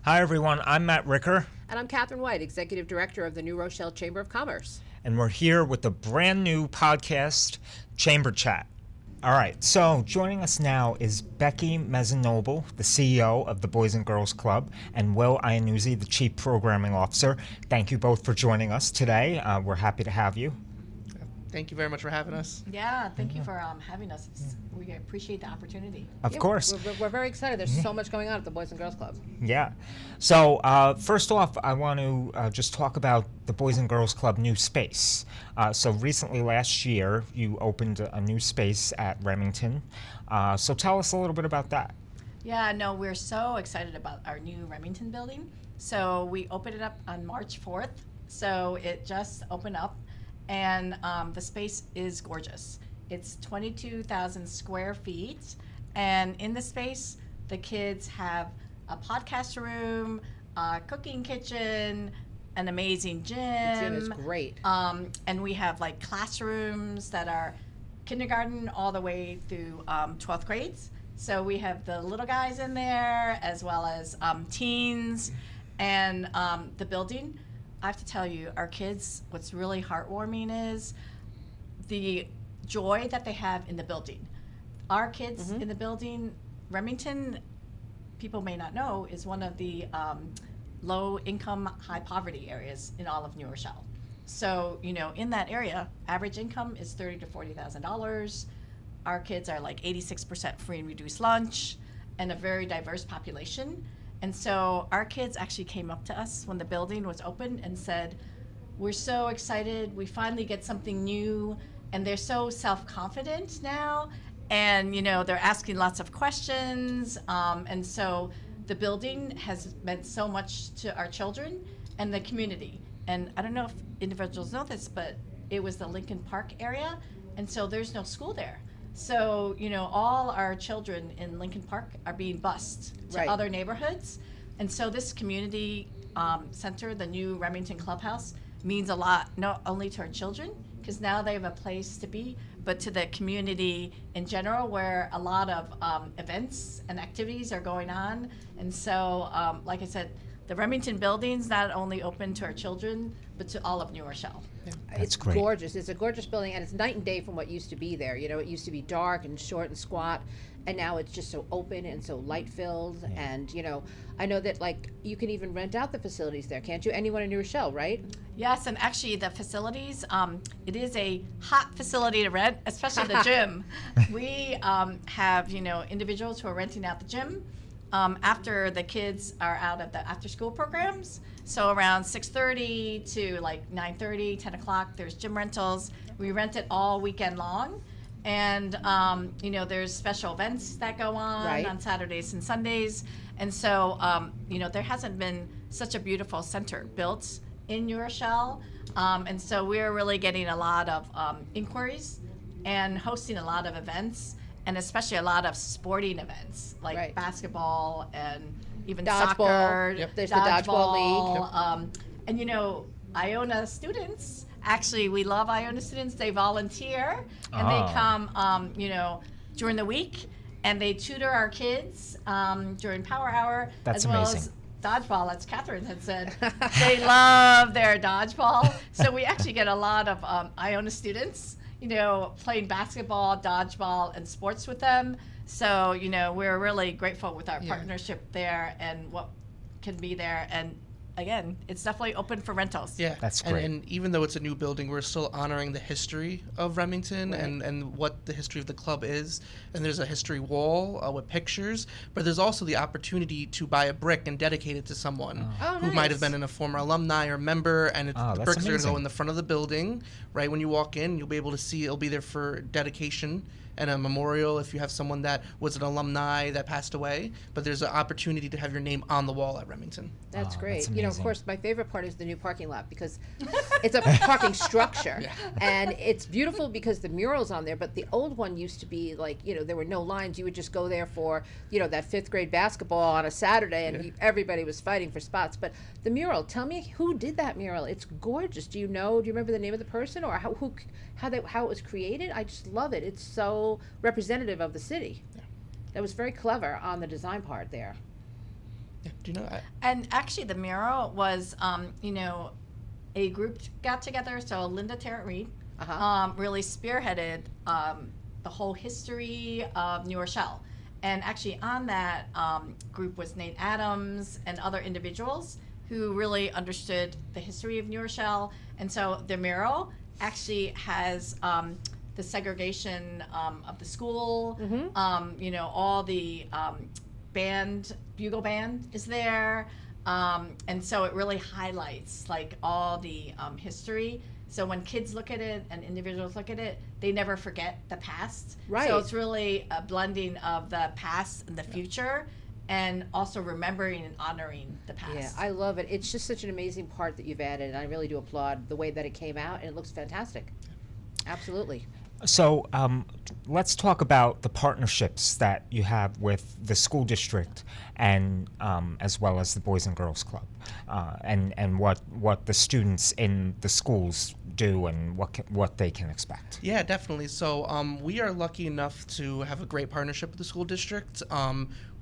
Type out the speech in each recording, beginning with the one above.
Hi, everyone. I'm Matt Ricker, And I'm Catherine White, Executive Director of the New Rochelle Chamber of Commerce. and we're here with the brand new podcast, Chamber Chat. All right, so joining us now is Becky Mezzanoble, the CEO of the Boys and Girls Club, and Will Iannuzzi, the Chief Programming Officer. Thank you both for joining us today. We're happy to have you. Thank you very much for having us. Yeah, thank you for having us. We appreciate the opportunity. Of course. We're very excited. There's so much going on at the Boys and Girls Club. Yeah. So first off, I want to just talk about the Boys and Girls Club new space. So recently, last year, you opened a new space at Remington. So tell us a little bit about that. Yeah, no, we're so excited about our new Remington building. So we opened it up on March 4th. So it just opened up, and the space is gorgeous. It's 22,000 square feet, and in the space, the kids have a podcast room, a cooking kitchen, an amazing gym. The gym is great. And we have like classrooms that are kindergarten all the way through 12th grades. So we have the little guys in there as well as teens, and the building. I have to tell you, our kids, what's really heartwarming is the joy that they have in the building. Our kids in the building, Remington, people may not know, is one of the low income, high poverty areas in all of New Rochelle. So, you know, in that area, average income is $30,000 to $40,000. Our kids are like 86% free and reduced lunch, and a very diverse population. And so our kids actually came up to us when the building was open and said, we're so excited, we finally get something new, and they're so self-confident now, and you know, they're asking lots of questions, and so the building has meant so much to our children and the community. And I don't know if individuals know this, but it was the Lincoln Park area, and so there's no school there. So, you know, all our children in Lincoln Park are being bused to Right. other neighborhoods. And so this community center, the new Remington Clubhouse, means a lot, not only to our children, because now they have a place to be, but to the community in general, where a lot of events and activities are going on. And so, like I said, the Remington building's not only open to our children, but to all of New Rochelle. It's great. gorgeous. It's a gorgeous building, and it's night and day from what used to be there. You know, it used to be dark and short and squat, and now it's just so open and so light-filled. And, you know, I know that, like, you can even rent out the facilities there, can't you? Anyone in New Rochelle, right? Yes, and actually the facilities, it is a hot facility to rent, especially the gym. We have, you know, individuals who are renting out the gym after the kids are out of the after-school programs. So around 6:30 to like 9:30, 10 o'clock, there's gym rentals. We rent it all weekend long. And, you know, there's special events that go Right. on Saturdays and Sundays. And so, you know, there hasn't been such a beautiful center built in New Rochelle. And so we're really getting a lot of inquiries and hosting a lot of events, and especially a lot of sporting events like Right. basketball and even Dodgeball. soccer. Yep. There's the dodgeball league. And, you know, Iona students, actually, we love Iona students. They volunteer and they come, you know, during the week, and they tutor our kids during power hour. That's as well amazing. as dodgeball, as Catherine had said. They love their dodgeball. So we actually get a lot of Iona students, you know, playing basketball, dodgeball, and sports with them. So, you know, we're really grateful with our partnership there and what can be there. And again, it's definitely open for rentals. Yeah, That's great. And even though it's a new building, we're still honoring the history of Remington Right. and what the history of the club is. And there's a history wall with pictures, but there's also the opportunity to buy a brick and dedicate it to someone Oh, who might nice. have been a former alumni or member. And the that's bricks are going to amazing. go in the front of the building. Right when you walk in, you'll be able to see it'll be there for dedication and a memorial if you have someone that was an alumni that passed away. But there's an opportunity to have your name on the wall at Remington. That's Oh, great. that's You know, of amazing. course, my favorite part is the new parking lot because it's a parking structure. And it's beautiful because the mural's on there, but the old one used to be like, you know, there were no lines. You would just go there for, you know, that fifth grade basketball on a Saturday, and everybody was fighting for spots. But the mural, tell me who did that mural. It's gorgeous. Do you remember the name of the person or how it was created? I just love it. It's so representative of the city. That was very clever on the design part there. Yeah. Do you know? And actually, the mural was, a group got together. So Linda Tarrant-Reed really spearheaded the whole history of New Rochelle. And actually, on that group was Nate Adams and other individuals who really understood the history of New Rochelle. And so the mural actually has the segregation of the school, all the bugle band is there. And so it really highlights like all the history. So when kids look at it and individuals look at it, they never forget the past. Right. So it's really a blending of the past and the future, and also remembering and honoring the past. Yeah, I love it. It's just such an amazing part that you've added, and I really do applaud the way that it came out, and it looks fantastic. Absolutely. So let's talk about the partnerships that you have with the school district and as well as the Boys and Girls Club, and what the students in the schools do and what they can expect. Yeah, definitely. So we are lucky enough to have a great partnership with the school district.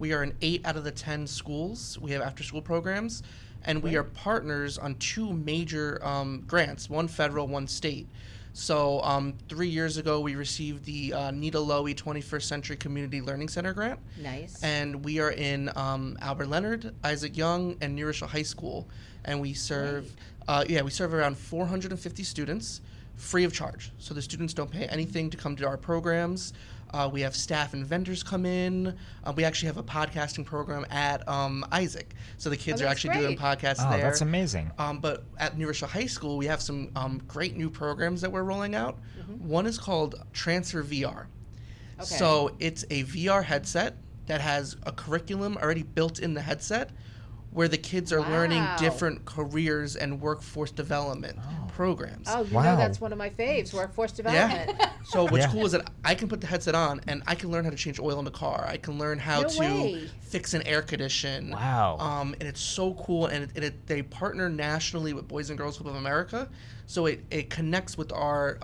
We are in 8 out of the 10 schools. We have after-school programs, and we are partners on 2 major grants, one federal, one state. So 3 years ago, we received the Nita Lowy 21st Century Community Learning Center grant. Nice. And we are in Albert Leonard, Isaac Young, and New Rochelle High School. And we serve, we serve around 450 students free of charge. So the students don't pay anything to come to our programs. We have staff and vendors come in. We actually have a podcasting program at Isaac. So the kids are actually doing podcasts there. Oh, that's amazing. But at New Rochelle High School, we have some great new programs that we're rolling out. One is called Transfer VR. Okay. So it's a VR headset that has a curriculum already built in the headset where the kids are learning different careers and workforce development programs. Oh, you know that's one of my faves, workforce development. Yeah. So what's cool is that I can put the headset on and I can learn how to change oil in the car. I can learn how to fix an air condition. Wow. And it's so cool. And they partner nationally with Boys and Girls Club of America. So it connects with our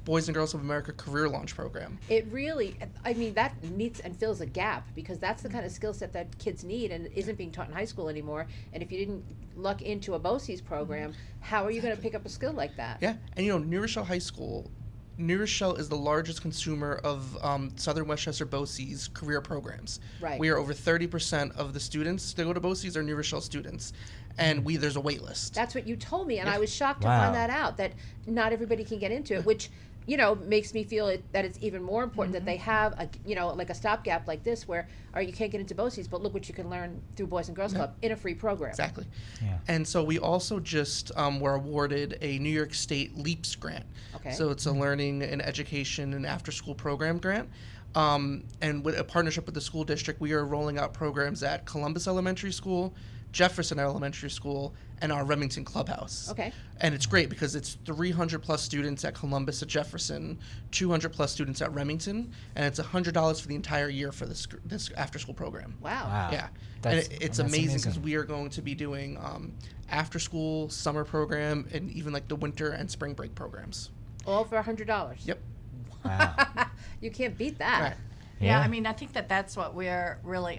Boys and Girls of America Career Launch Program. It really, I mean, that meets and fills a gap because that's the kind of skill set that kids need and isn't being taught in high school anymore. And if you didn't luck into a BOCES program, how are you going to pick up a skill like that? Yeah, and New Rochelle High School, New Rochelle is the largest consumer of Southern Westchester BOCES career programs. Right. We are over 30% of the students that go to BOCES are New Rochelle students. And there's a wait list. That's what you told me, and I was shocked to find that out, that not everybody can get into it, which makes me feel that it's even more important that they have like a stopgap like this where, you can't get into BOCES, but look what you can learn through Boys and Girls Club in a free program. Exactly. Yeah. And so we also just were awarded a New York State LEAPS grant. Okay. So it's a learning and education and after-school program grant. And with a partnership with the school district, we are rolling out programs at Columbus Elementary School, Jefferson Elementary School, and our Remington Clubhouse. Okay. And it's great because it's 300 plus students at Columbus at Jefferson, 200 plus students at Remington, and it's $100 for the entire year for this after school program. Wow. Yeah. That's- and it's that's amazing because amazing. we are going to be doing after school, summer program, and even like the winter and spring break programs. All for $100. Yep. Wow. You can't beat that. Right. Yeah, I mean, I think that's what we're really,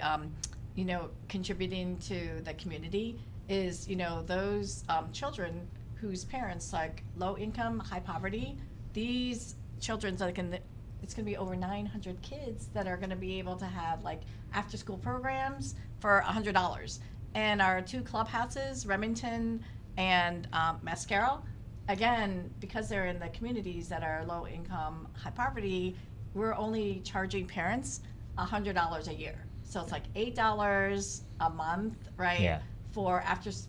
contributing to the community is, those children whose parents like low income, high poverty. These children it's going to be over 900 kids that are going to be able to have like after school programs for $100. And our 2 clubhouses, Remington and Mascaro, again, because they're in the communities that are low income, high poverty, we're only charging parents $100 a year. So it's like $8 a month, right? Yeah. For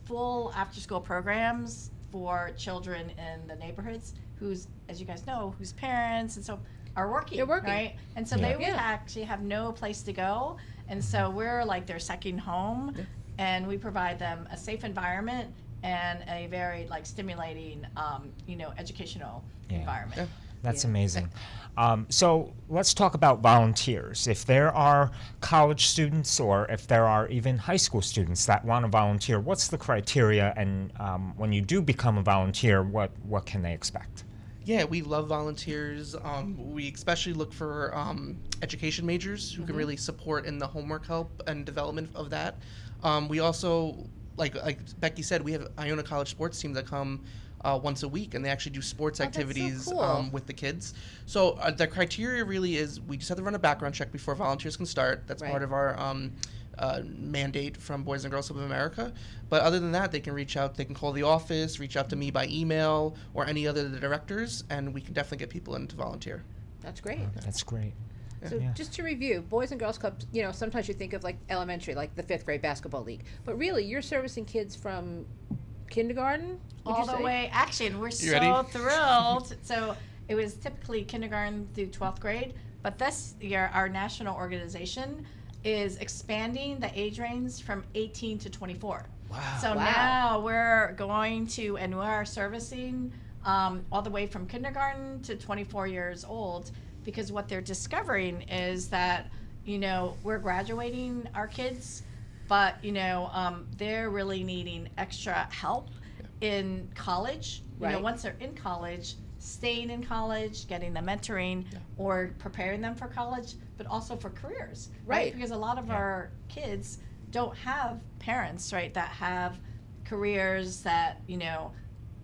full after school programs for children in the neighborhoods whose, as you guys know, whose parents and so are working. They're working. Right? And so they would actually have no place to go. And so we're like their second home, and we provide them a safe environment and a very like stimulating, educational environment. Yeah. That's amazing. So let's talk about volunteers. If there are college students or if there are even high school students that want to volunteer, what's the criteria? And when you do become a volunteer, what can they expect? Yeah, we love volunteers. We especially look for education majors who can really support in the homework help and development of that. We also, like Becky said, we have Iona College sports teams that come once a week, and they actually do sports activities so cool. with the kids. So the criteria really is we just have to run a background check before volunteers can start. That's Right. part of our mandate from Boys and Girls Club of America. But other than that, they can reach out. They can call the office, reach out to me by email, or any other of the directors, and we can definitely get people in to volunteer. That's great. That's great. So just to review, Boys and Girls Club, sometimes you think of like elementary, like the 5th grade basketball league. But really, you're servicing kids from kindergarten, would All you the say? way. Actually, and we're You so ready? thrilled. So it was typically kindergarten through 12th grade, but this year our national organization is expanding the age range from 18 to 24. Wow. So Wow. now we're going to, and we are servicing all the way from kindergarten to 24 years old, because what they're discovering is that, we're graduating our kids, but, they're really needing extra help in college. Right. Once they're in college, staying in college, getting the mentoring, or preparing them for college, but also for careers, Right. Because a lot of our kids don't have parents, right, that have careers that,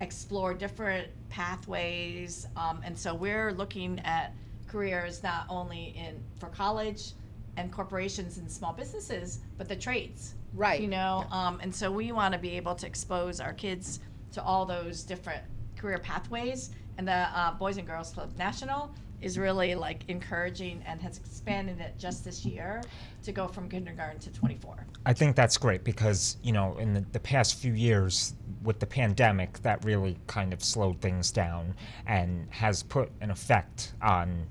explore different pathways. And so we're looking at careers not only for college and corporations and small businesses, but the trades. Right. And so we want to be able to expose our kids to all those different career pathways. And the Boys and Girls Club National is really like encouraging and has expanded it just this year to go from kindergarten to 24. I think that's great because, in the past few years with the pandemic, that really kind of slowed things down and has put an effect on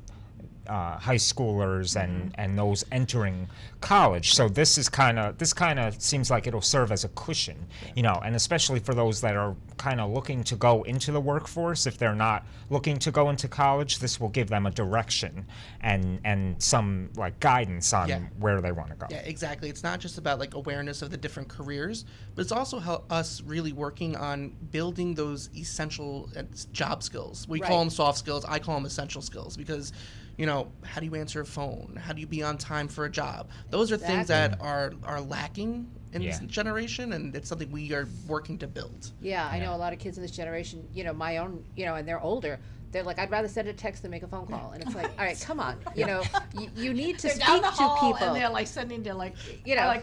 high schoolers and those entering college. So this kind of seems like it'll serve as a cushion, and especially for those that are kind of looking to go into the workforce. If they're not looking to go into college, this will give them a direction and some like guidance on where they want to go. Yeah, exactly. It's not just about like awareness of the different careers, but it's also us really working on building those essential job skills. We call them soft skills. I call them essential skills because, how do you answer a phone? How do you be on time for a job? Those are things that are lacking in this generation, and it's something we are working to build. Yeah, I know a lot of kids in this generation, my own, and they're older. They're like, I'd rather send a text than make a phone call. And it's like, all right, come on. You need to They're speak down the to hall people. and they're like sending to like,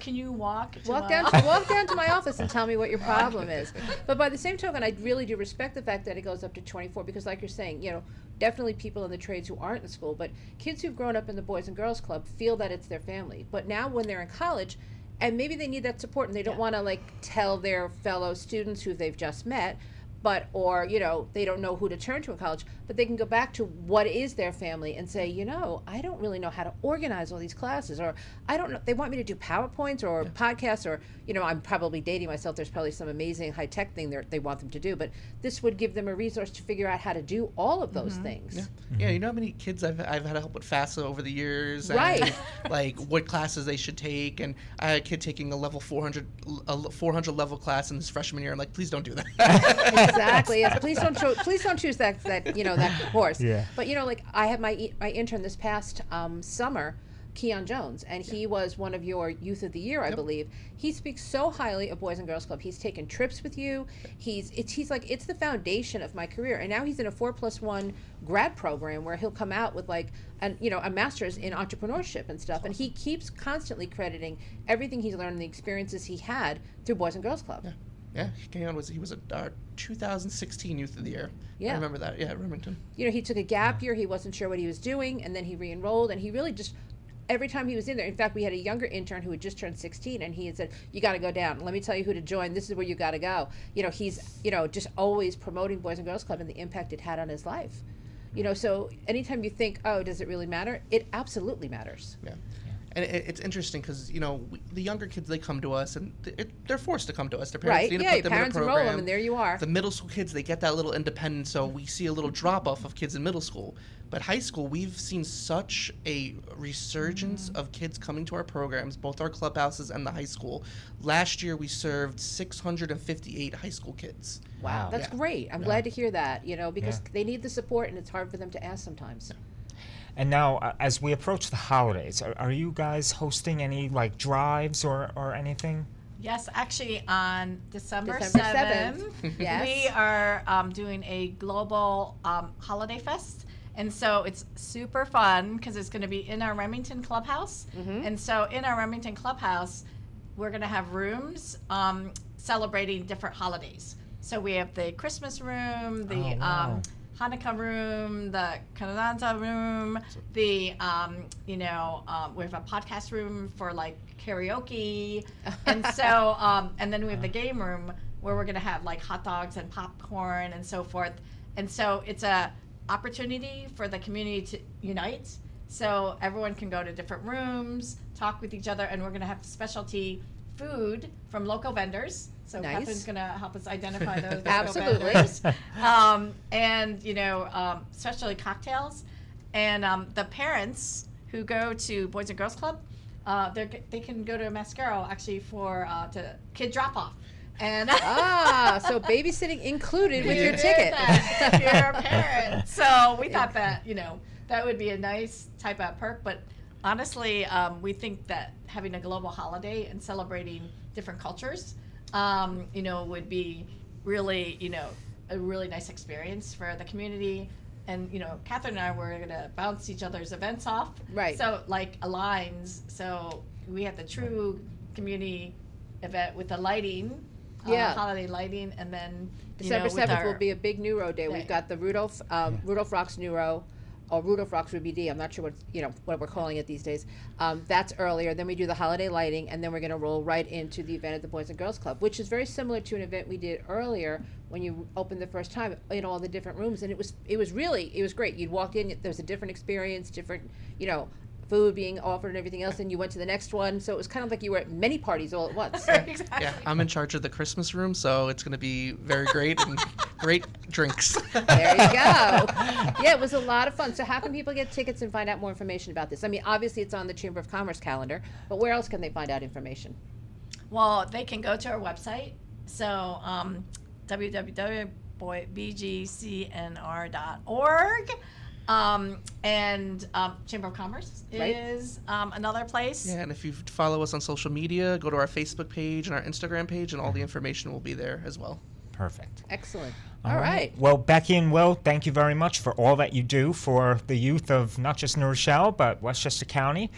can you walk? Walk down to my office and tell me what your problem is. But by the same token, I really do respect the fact that it goes up to 24 because, like you're saying, definitely people in the trades who aren't in school, but kids who've grown up in the Boys and Girls Club feel that it's their family. But now when they're in college, and maybe they need that support and they don't want to like tell their fellow students who they've just met, or they don't know who to turn to in college, but they can go back to what is their family and say, I don't really know how to organize all these classes, or I don't know, they want me to do PowerPoints or podcasts, or I'm probably dating myself, there's probably some amazing high-tech thing they want them to do, but this would give them a resource to figure out how to do all of those things. Yeah, you know how many kids I've had to help with FAFSA over the years, and Right. like what classes they should take, and I had a kid taking a level 400 level class in his freshman year. I'm like, please don't do that. Exactly. Yes. Please don't choose that course. Yeah. But like I had my intern this past summer, Keon Jones, and he was one of your Youth of the Year, I believe. He speaks so highly of Boys and Girls Club. He's taken trips with you. He's like, it's the foundation of my career. And now he's in a 4+1 grad program where he'll come out with like a master's in entrepreneurship and stuff. And he keeps constantly crediting everything he's learned and the experiences he had through Boys and Girls Club. Yeah, Keon was our 2016 Youth of the Year. Yeah. I remember that. Yeah, Remington. He took a gap year. He wasn't sure what he was doing, and then he re-enrolled, and he really just, every time he was in there, in fact, we had a younger intern who had just turned 16, and he had said, you got to go down. Let me tell you who to join. This is where you got to go. He's, just always promoting Boys and Girls Club and the impact it had on his life. So anytime you think, oh, does it really matter? It absolutely matters. Yeah. And it's interesting because, the younger kids, they come to us, and they're forced to come to us. Their parents need to put your them in a parents enroll program. them, and there you are. The middle school kids, they get that little independence, so we see a little drop-off of kids in middle school. But high school, we've seen such a resurgence of kids coming to our programs, both our clubhouses and the high school. Last year, we served 658 high school kids. Wow. That's great. I'm glad to hear that, because they need the support, and it's hard for them to ask sometimes. And now, as we approach the holidays, are you guys hosting any like drives or anything? Yes, actually on December December 7th, Yes. we are doing a global holiday fest. And so it's super fun because it's going to be in our Remington Clubhouse. And so in our Remington Clubhouse, we're going to have rooms celebrating different holidays. So we have the Christmas room, the Hanukkah room, the Kwanzaa room, the we have a podcast room for like karaoke, and so and then we have the game room where we're gonna have like hot dogs and popcorn and so forth. And so it's a opportunity for the community to unite. So everyone can go to different rooms, talk with each other, and we're gonna have specialty food from local vendors. So Nice. Catherine's going to help us identify those local Absolutely. vendors. And, especially cocktails. And the parents who go to Boys and Girls Club, they can go to Mascaro actually for kid drop-off. And so babysitting included with your ticket. If you're a parent. So we thought that, that would be a nice type of perk. But honestly, we think that having a global holiday and celebrating different cultures, would be really, a really nice experience for the community. And, Catherine and I were going to bounce each other's events off. Right. So, like, aligns. So we have the true community event with the lighting, holiday lighting, and then, December with 7th our will be a big Neuro Day. day. We've got the Rudolph Rocks Neuro, or Rudolph Rocks Ruby D. I'm not sure what we're calling it these days. That's earlier. Then we do the holiday lighting, and then we're going to roll right into the event at the Boys and Girls Club, which is very similar to an event we did earlier when you opened the first time in all the different rooms, and it was great. You'd walk in, there was a different experience, different food being offered and everything else, and you went to the next one. So it was kind of like you were at many parties all at once. Exactly. Yeah, I'm in charge of the Christmas room, so it's going to be very great and great drinks. There you go. Yeah, it was a lot of fun. So how can people get tickets and find out more information about this? I mean, obviously it's on the Chamber of Commerce calendar, but where else can they find out information? Well, they can go to our website. So www.bgcnr.org. Chamber of Commerce is another place. Yeah, and if you follow us on social media, go to our Facebook page and our Instagram page, and all the information will be there as well. Perfect. Excellent. All All right. Well, Becky and Will, thank you very much for all that you do for the youth of not just New Rochelle, but Westchester County.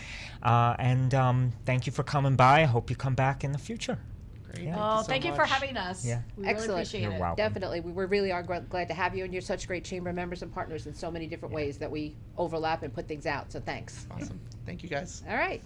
Thank you for coming by. I hope you come back in the future. Great. Yeah. Well, so thank you for much. having us. Yeah. We really Excellent. appreciate You're it. welcome. Definitely. We really are glad to have you, and you're such great chamber members and partners in so many different ways that we overlap and put things out. So thanks. Awesome. Thank you, guys. All right.